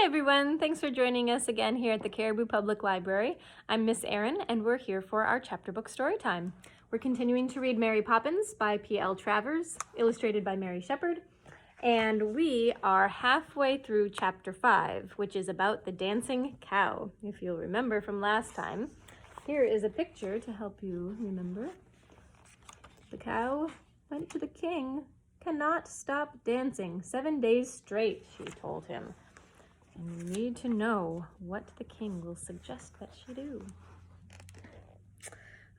Hi everyone, thanks for joining us again here at the Caribou Public Library. I'm Miss Erin and we're here for our chapter book story time. We're continuing to read Mary Poppins by P.L. Travers, illustrated by Mary Shepherd, and we are halfway through chapter 5, which is about the dancing cow. If you'll remember from last time, here is a picture to help you remember. The cow went to the king, cannot stop dancing 7 days straight, she told him. And you need to know what the king will suggest that she do.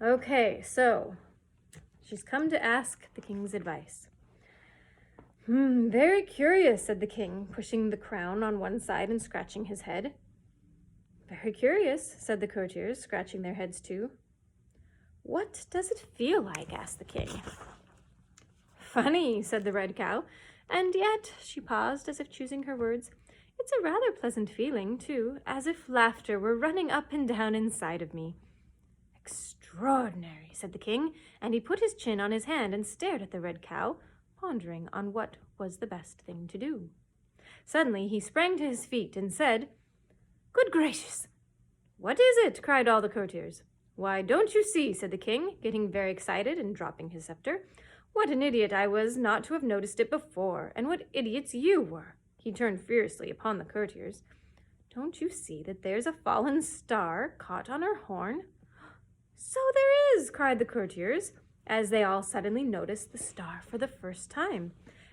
Okay, so she's come to ask the king's advice. Very curious, said the king, pushing the crown on one side and scratching his head. Very curious, said the courtiers, scratching their heads too. What does it feel like? Asked the king. Funny, said the red cow, and yet, she paused as if choosing her words, it's a rather pleasant feeling, too, as if laughter were running up and down inside of me. Extraordinary, said the king, and he put his chin on his hand and stared at the red cow, pondering on what was the best thing to do. Suddenly he sprang to his feet and said, Good gracious! What is it? Cried all the courtiers. Why, don't you see, said the king, getting very excited and dropping his scepter. What an idiot I was not to have noticed it before, and what idiots you were! He turned fiercely upon the courtiers. Don't you see that there's a fallen star caught on her horn? So there is, cried the courtiers, as they all suddenly noticed the star for the first time.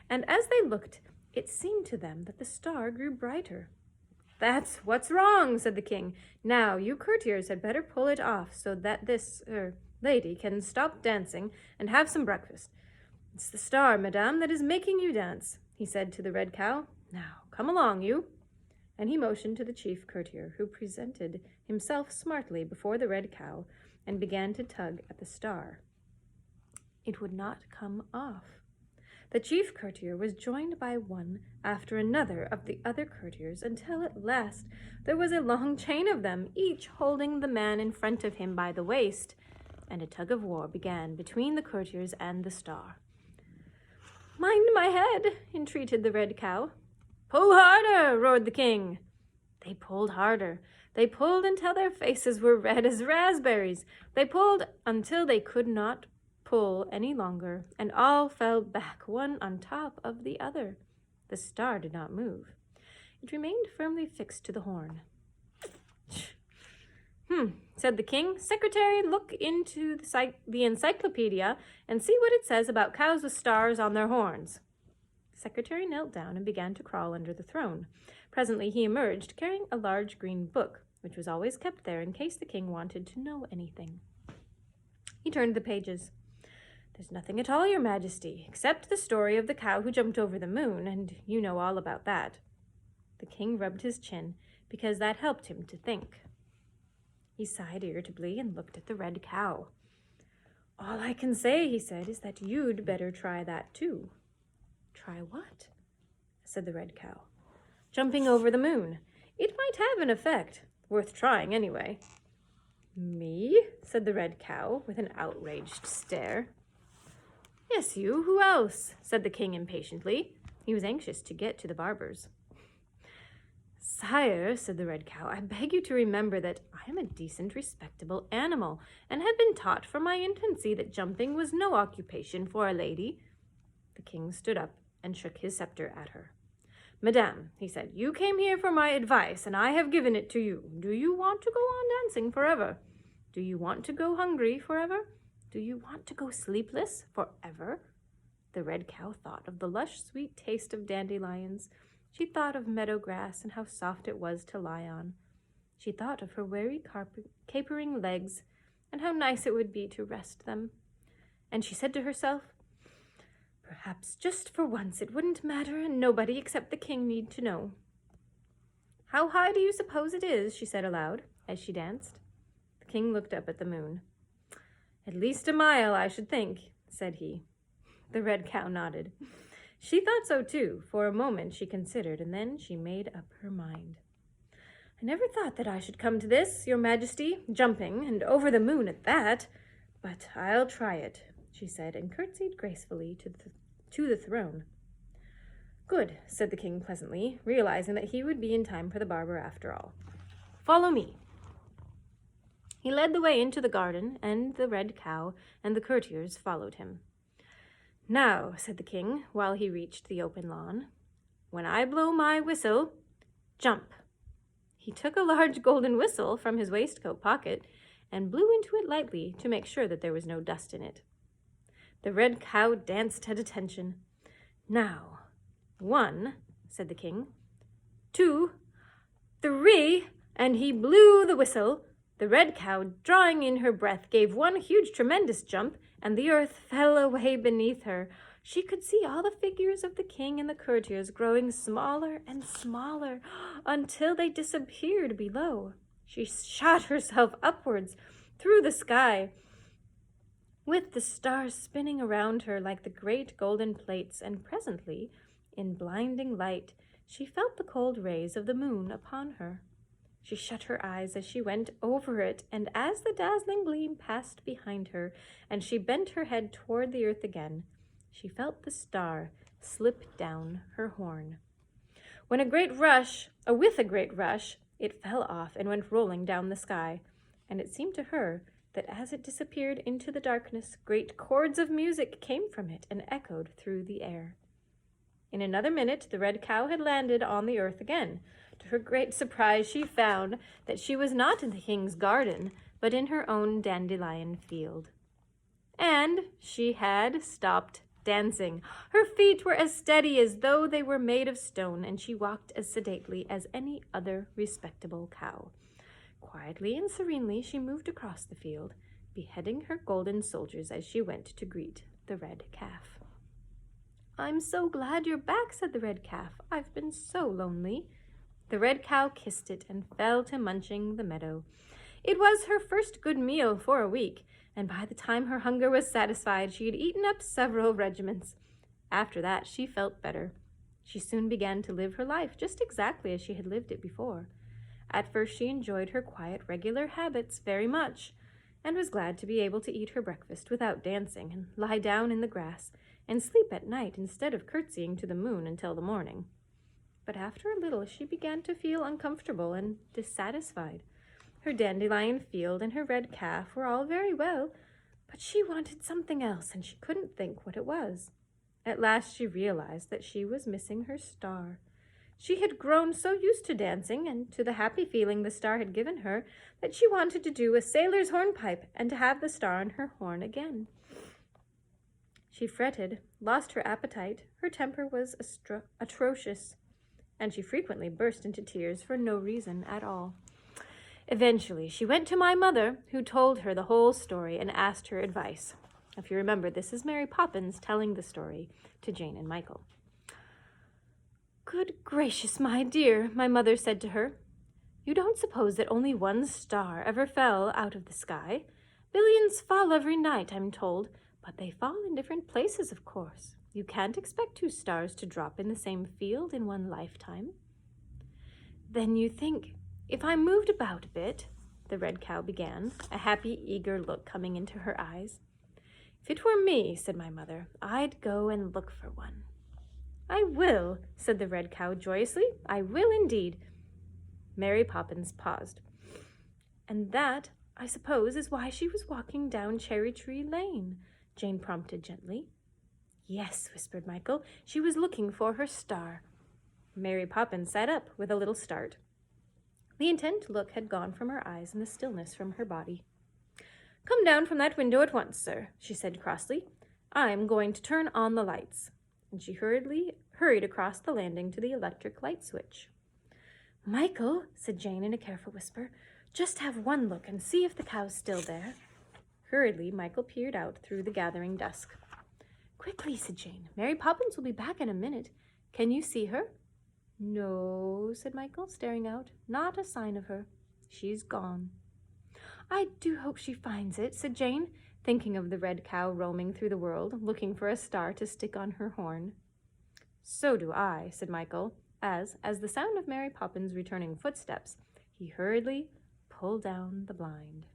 And as they looked, it seemed to them that the star grew brighter. That's what's wrong, said the king. Now, you courtiers had better pull it off so that this, lady can stop dancing and have some breakfast. It's the star, madame, that is making you dance, he said to the red cow. Now, come along, you. And he motioned to the chief courtier, who presented himself smartly before the red cow and began to tug at the star. It would not come off. The chief courtier was joined by one after another of the other courtiers until at last there was a long chain of them, each holding the man in front of him by the waist, and a tug of war began between the courtiers and the star. Mind my head, entreated the red cow. Pull harder, roared the king. They pulled harder. They pulled until their faces were red as raspberries. They pulled until they could not pull any longer, and all fell back one on top of the other. The star did not move. It remained firmly fixed to the horn. Said the king. Secretary, look into the encyclopedia and see what it says about cows with stars on their horns. The secretary knelt down and began to crawl under the throne. Presently he emerged, carrying a large green book, which was always kept there in case the king wanted to know anything. He turned the pages. There's nothing at all, your majesty, except the story of the cow who jumped over the moon, and you know all about that. The king rubbed his chin, because that helped him to think. He sighed irritably and looked at the red cow. All I can say, he said, is that you'd better try that too. Try what? Said the red cow. Jumping over the moon. It might have an effect. Worth trying anyway. Me? Said the red cow with an outraged stare. Yes, you. Who else? Said the king impatiently. He was anxious to get to the barber's. Sire, said the red cow, I beg you to remember that I am a decent, respectable animal, and have been taught from my infancy that jumping was no occupation for a lady. The king stood up and shook his scepter at her. Madame, he said, you came here for my advice, and I have given it to you. Do you want to go on dancing forever? Do you want to go hungry forever? Do you want to go sleepless forever? The red cow thought of the lush, sweet taste of dandelions. She thought of meadow grass and how soft it was to lie on. She thought of her weary, capering legs and how nice it would be to rest them. And she said to herself, perhaps just for once it wouldn't matter and nobody except the king need to know. How high do you suppose it is? She said aloud as she danced. The king looked up at the moon. At least a mile, I should think, said he. The red cow nodded. She thought so too. For a moment she considered, and then she made up her mind. I never thought that I should come to this, your majesty, jumping, and over the moon at that. But I'll try it, she said, and curtsied gracefully to the throne. Good, said the king pleasantly, realizing that he would be in time for the barber after all. Follow me. He led the way into the garden, and the red cow and the courtiers followed him. Now, said the king, while he reached the open lawn, when I blow my whistle, jump. He took a large golden whistle from his waistcoat pocket and blew into it lightly to make sure that there was no dust in it. The red cow danced at attention. Now, 1, said the king, 2, 3, and he blew the whistle. The red cow, drawing in her breath, gave one huge, tremendous jump, and the earth fell away beneath her. She could see all the figures of the king and the courtiers growing smaller and smaller until they disappeared below. She shot herself upwards through the sky, with the stars spinning around her like the great golden plates, and presently, in blinding light, she felt the cold rays of the moon upon her. She shut her eyes as she went over it, and as the dazzling gleam passed behind her, and she bent her head toward the earth again, she felt the star slip down her horn. With a great rush, it fell off and went rolling down the sky, and it seemed to her that as it disappeared into the darkness, great chords of music came from it and echoed through the air. In another minute, the red cow had landed on the earth again. To her great surprise, she found that she was not in the king's garden, but in her own dandelion field. And she had stopped dancing. Her feet were as steady as though they were made of stone, and she walked as sedately as any other respectable cow. Quietly and serenely she moved across the field, beheading her golden soldiers as she went to greet the red calf. I'm so glad you're back, said the red calf. I've been so lonely. The red cow kissed it and fell to munching the meadow. It was her first good meal for a week, and by the time her hunger was satisfied, she had eaten up several regiments. After that, she felt better. She soon began to live her life just exactly as she had lived it before. At first, she enjoyed her quiet, regular habits very much, and was glad to be able to eat her breakfast without dancing, and lie down in the grass, and sleep at night instead of curtsying to the moon until the morning. But after a little, she began to feel uncomfortable and dissatisfied. Her dandelion field and her red calf were all very well, but she wanted something else, and she couldn't think what it was. At last she realized that she was missing her star. She had grown so used to dancing and to the happy feeling the star had given her that she wanted to do a sailor's hornpipe and to have the star on her horn again. She fretted, lost her appetite, her temper was atrocious, and she frequently burst into tears for no reason at all. Eventually, she went to my mother, who told her the whole story and asked her advice. If you remember, this is Mary Poppins telling the story to Jane and Michael. Good gracious, my dear, my mother said to her. You don't suppose that only one star ever fell out of the sky? Billions fall every night, I'm told, but they fall in different places, of course. You can't expect 2 stars to drop in the same field in one lifetime. Then you think, if I moved about a bit, the red cow began, a happy, eager look coming into her eyes. If it were me, said my mother, I'd go and look for one. I will, said the red cow joyously. I will indeed. Mary Poppins paused. And that, I suppose, is why she was walking down Cherry Tree Lane, Jane prompted gently. Yes, whispered Michael. She was looking for her star. Mary Poppins sat up with a little start. The intent look had gone from her eyes and the stillness from her body. Come down from that window at once, sir, she said crossly. I'm going to turn on the lights. And she hurried across the landing to the electric light switch. Michael, said Jane in a careful whisper, just have one look and see if the cow's still there. Hurriedly, Michael peered out through the gathering dusk. Quickly, said Jane. Mary Poppins will be back in a minute. Can you see her? No, said Michael, staring out. Not a sign of her. She's gone. I do hope she finds it, said Jane, thinking of the red cow roaming through the world, looking for a star to stick on her horn. So do I, said Michael, as the sound of Mary Poppins' returning footsteps, he hurriedly pulled down the blind.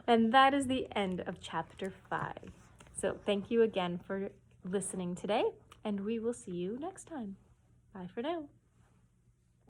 And that is the end of chapter 5. So thank you again for listening today, and we will see you next time. Bye for now.